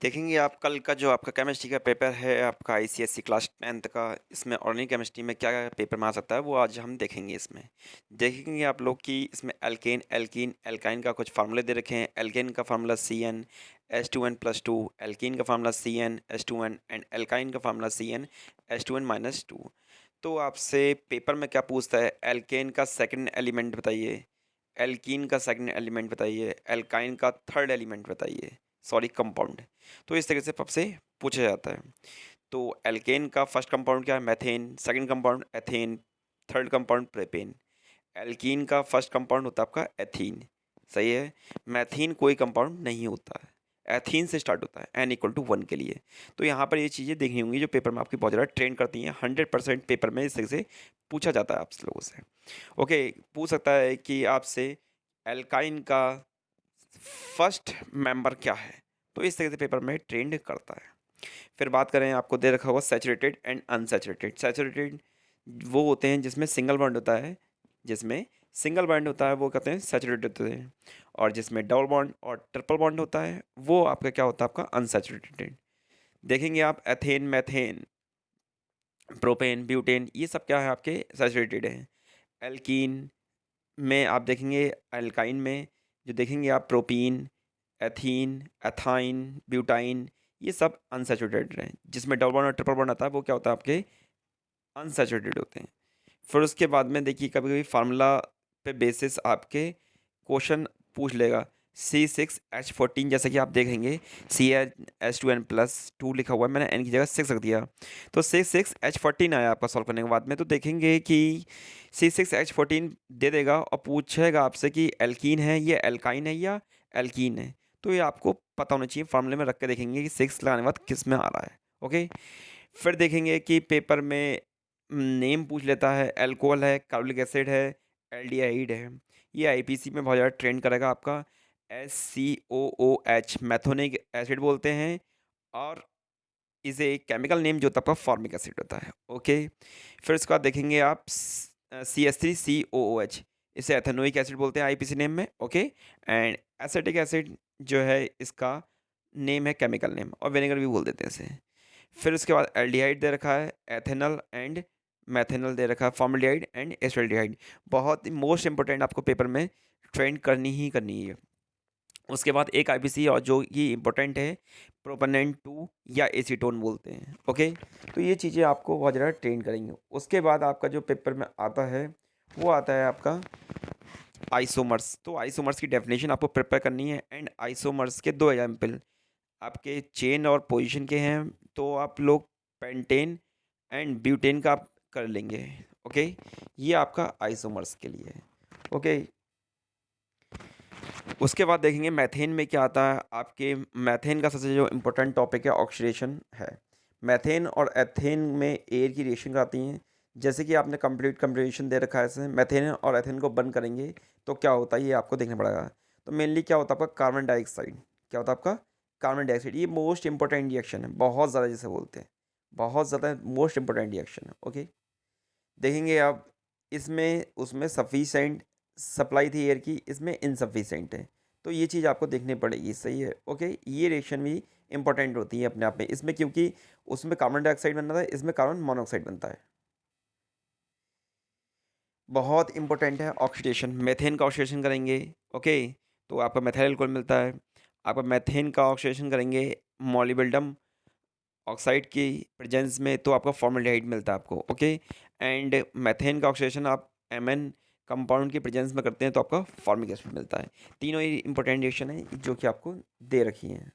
देखेंगे आप कल का जो आपका केमिस्ट्री का पेपर है आपका आईसीएसई क्लास 10th का, इसमें ऑर्गेनिक केमिस्ट्री में क्या पेपर में आ सकता है वो आज हम देखेंगे। इसमें देखेंगे आप लोग कि इसमें एल्केन एल्कीन एल्काइन का कुछ फार्मूले दे रखे हैं। एल्केन का फार्मूला CnH2n+2, एल्कीन का फार्मूला CnH2n एंड एल्काइन का फार्मूला CnH2n-2। तो आपसे पेपर में क्या पूछता है, एल्केन का सेकंड एलिमेंट बताइए, एल्कीन का सेकंड एलिमेंट बताइए, एल्काइन का थर्ड एलिमेंट बताइए, सॉरी कंपाउंड। तो इस तरीके से आपसे पूछा जाता है। तो एल्केन का फर्स्ट कंपाउंड क्या है, methane, second compound ethane, third compound propane. Alkene का फर्स्ट कंपाउंड होता है आपका एथीन, सही है। मैथीन कोई कंपाउंड नहीं होता है, एथीन से स्टार्ट होता है n=1 के लिए। तो यहाँ पर ये चीज़ें देखनी होंगी जो पेपर में आपकी बहुत ज़्यादा ट्रेंड करती हैं। 100% पेपर में इस तरह से पूछा जाता है आप लोगों से। ओके, पूछ सकता है कि आपसे एल्काइन का फर्स्ट मेंबर क्या है, तो इस तरह से पेपर में ट्रेंड करता है। फिर बात करें, आपको दे रखा हुआ सैचुरेटेड एंड अनसैचुरेटेड। सैचुरेटेड वो होते हैं जिसमें सिंगल बॉन्ड होता है, जिसमें सिंगल बॉन्ड होता है वो कहते हैं सैचुरेटेड होते हैं। और जिसमें डबल बॉन्ड और ट्रिपल बॉन्ड होता है वो आपका क्या होता है, आपका अनसैचुरेटेड। देखेंगे आप एथेन, मैथेन, प्रोपेन, ब्यूटेन, ये सब क्या है आपके सैचुरेटेड हैं। एल्कीन में आप देखेंगे, एल्काइन में जो देखेंगे आप प्रोपीन, एथीन, एथाइन, ब्यूटाइन, ये सब अनसैचुरेटेड हैं। जिसमें डबल बॉन्ड और ट्रिपल बॉन्ड आता है वो क्या होता है, आपके अनसैचुरेटेड होते हैं। फिर उसके बाद में देखिए कभी कभी फार्मूला पे बेसिस आपके क्वेश्चन पूछ लेगा। C6H14, जैसे कि आप देखेंगे CnH2n+2 लिखा हुआ है, मैंने n की जगह 6 रख दिया, तो C6H14 आया आपका सॉल्व करने के बाद में। तो देखेंगे कि C6H14 दे देगा और पूछेगा आपसे कि एल्कीन है, ये एल्काइन है या एल्कीन है। तो ये आपको पता होना चाहिए, फार्मूले में रख के देखेंगे कि 6 लगाने के बाद किस में आ रहा है। ओके, फिर देखेंगे कि पेपर में नेम पूछ लेता है, अल्कोहल है, कार्बोलिक एसिड है, एल्डिहाइड है। ये आईपीसी में बहुत ज़्यादा ट्रेंड करेगा आपका। SCOOH मैथोनिक एसिड बोलते हैं, और इसे केमिकल नेम जो होता है आपका फॉर्मिक एसिड होता है। ओके, फिर उसके बाद देखेंगे आप CH3COOH, इसे एथेनोइक एसिड बोलते हैं आईपीसी नेम में। ओके, एंड एसिटिक एसिड जो है इसका नेम है केमिकल नेम, और विनेगर भी बोल देते हैं इसे। फिर उसके बाद एल्डिहाइड दे रखा है, एथेनल एंड मैथेनल दे रखा है, फॉर्मल्डिहाइड एंड एस्टाल्डिहाइड। बहुत ही मोस्ट इंपॉर्टेंट आपको पेपर में ट्रेंड करनी ही करनी है। उसके बाद एक आईपीसी और जो ये इंपॉर्टेंट है, प्रोपेनेंट 2 या एसीटोन बोलते हैं। ओके, तो ये चीज़ें आपको बहुत ज़्यादा ट्रेंड करेंगे। उसके बाद आपका जो पेपर में आता है वो आता है आपका आइसोमर्स। तो आइसोमर्स की डेफिनेशन आपको प्रिपेयर करनी है, एंड आइसोमर्स के दो एग्जाम्पल आपके चेन और पोजीशन के हैं, तो आप लोग पेंटेन एंड ब्यूटेन का आप कर लेंगे। ओके, ये आपका आइसोमर्स के लिए है। ओके, उसके बाद देखेंगे मैथेन में क्या आता है। आपके मैथेन का सबसे जो इम्पोर्टेंट टॉपिक है ऑक्सीडेशन है। मैथेन और एथेन में एयर की रिएक्शन आती हैं। जैसे कि आपने कंप्लीट कंप्लीशन दे रखा है, इसमें मैथेन और एथेन को बंद करेंगे तो क्या होता है ये आपको देखना पड़ेगा। तो मेनली क्या होता है आपका कार्बन डाइऑक्साइड, क्या होता है आपका कार्बन डाइऑक्साइड। ये मोस्ट इंपॉर्टेंट रिएक्शन है, बहुत ज़्यादा जिसे बोलते हैं, बहुत ज़्यादा मोस्ट इंपॉर्टेंट रिएक्शन है। ओके, देखेंगे आप इसमें उसमें सफिशेंट सप्लाई थी एयर की, इसमें इनसफिशेंट है, तो ये चीज़ आपको देखनी पड़ेगी। सही है। ओके, ये रिएक्शन भी इंपॉर्टेंट होती है अपने आप में इसमें, क्योंकि उसमें कार्बन डाइऑक्साइड बनता है, इसमें कार्बन मोनोऑक्साइड बनता है। बहुत इंपॉर्टेंट है ऑक्सीडेशन, मेथेन का ऑक्सीडेशन करेंगे। ओके, तो आपका मेथाइल अल्कोहल मिलता है। आपका मेथेन का ऑक्सीडेशन करेंगे मॉलिब्डेनम ऑक्साइड की प्रेजेंस में, तो आपका फॉर्मल्डिहाइड मिलता है आपको। ओके, एंड मेथेन का ऑक्सीडेशन आप एमएन कंपाउंड की प्रेजेंस में करते हैं तो आपका फॉर्मिक एसिड मिलता है। तीनों ही इंपॉर्टेंट रिएक्शन है जो कि आपको दे रखी हैं।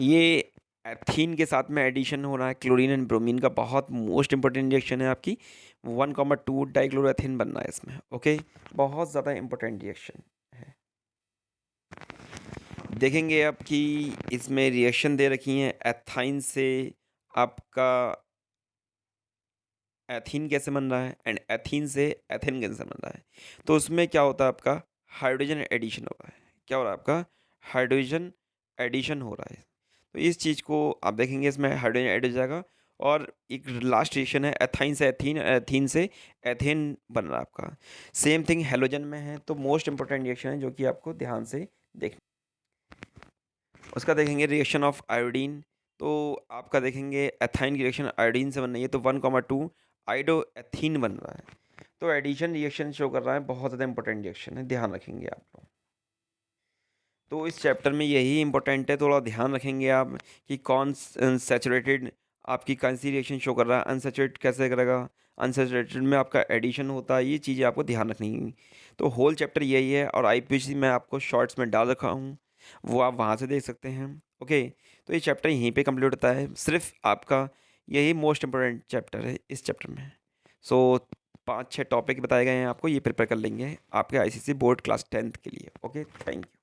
ये एथीन के साथ में एडिशन हो रहा है क्लोरीन एंड ब्रोमीन का, बहुत मोस्ट इंपॉर्टेंट रिएक्शन है आपकी। 1,2 डाइक्लोरोएथेन बनना है इसमें। ओके, बहुत ज़्यादा इंपॉर्टेंट रिएक्शन है। देखेंगे आप कि इसमें रिएक्शन दे रखी हैं एथाइन से आपका एथीन कैसे बन रहा है, एंड एथीन से एथेन कैसे बन रहा है। तो उसमें क्या होता है आपका हाइड्रोजन एडिशन हो रहा है। क्या हो रहा है आपका हाइड्रोजन एडिशन हो रहा है। तो इस चीज़ को आप देखेंगे, इसमें हाइड्रोजन ऐड हो जाएगा, और एक लास्ट रिएक्शन है एथाइन से एथीन, एथीन से एथेन बन रहा है आपका। सेम थिंग हेलोजन में है, तो मोस्ट इंपॉर्टेंट रिएक्शन है जो कि आपको ध्यान से देख। उसका देखेंगे रिएक्शन ऑफ आयोडीन, तो आपका देखेंगे एथाइन की रिएक्शन आयोडीन से बन रही है, तो 1,2 आइडो एथीन बन रहा है। तो एडिशन रिएक्शन शो कर रहा है, बहुत ज़्यादा इंपॉर्टेंट रिएक्शन है, ध्यान रखेंगे आप लोग। तो इस चैप्टर में यही इंपॉर्टेंट है, थोड़ा ध्यान रखेंगे आप कि कौन सैचुरेटेड आपकी कौन सी रिएक्शन शो कर रहा है, अनसैचुरेटेड कैसे करेगा, अनसैचुरेटेड में आपका एडिशन होता है, ये चीज़ें आपको ध्यान रखनी है। तो होल चैप्टर यही है, और आईपीसी मैं आपको शॉर्ट्स में डाल रखा हूँ, वो आप वहाँ से देख सकते हैं। ओके, तो ये चैप्टर यहीं पे कंप्लीट होता है, सिर्फ आपका यही मोस्ट इंपॉर्टेंट चैप्टर है इस चैप्टर में। सो 5-6 टॉपिक बताए गए हैं आपको, ये प्रिपेयर कर लेंगे आपके आईसीएसई बोर्ड क्लास 10th के लिए। Okay, thank you.